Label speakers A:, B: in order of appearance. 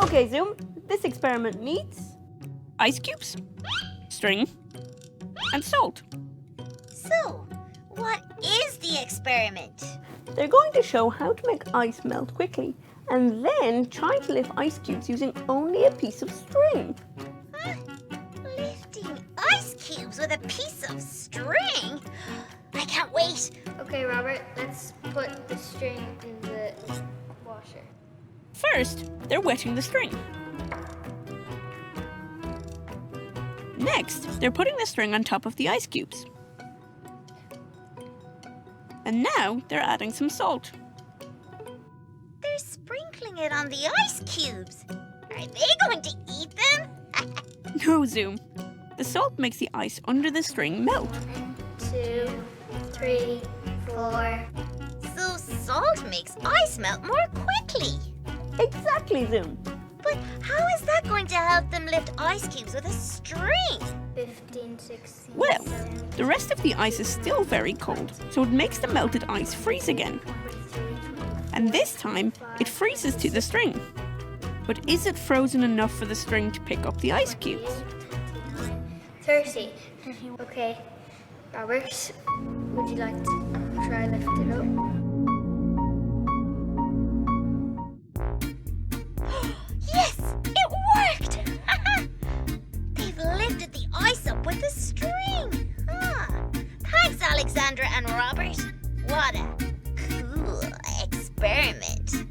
A: Okay, Zoom, this experiment needs
B: ice cubes, string, and salt.
C: So, what is the experiment?
A: They're going to show how to make ice melt quickly and then try to lift ice cubes using only a piece of string.
C: Huh? Lifting ice cubes with a piece of string? I can't wait.
D: Okay, Robert, let's put the string in the washer.
B: First, they're wetting the string. Next, they're putting the string on top of the ice cubes. And now they're adding some salt.
C: They're sprinkling it on the ice cubes. Are they going to eat them?
B: No, Zoom. The salt makes the ice under the string melt.
D: 1, 2, 3, 4.
C: So salt makes ice melt more quickly.
A: Exactly, Zoom.
C: But how is that going to help them lift ice cubes with a string?
D: 15, 16,
B: Well,
D: 17,
B: the rest of the ice is still very cold, so it makes the melted ice freeze again.
D: 23, 24.
B: And this time, it freezes to the string. But is it frozen enough for the string to pick up the ice cubes?
D: 30. Okay, Robert, would you like to try lift it up?
C: Yes, it worked! They've lifted the ice up with a string. Thanks, Alexandra and Robert. What a cool experiment.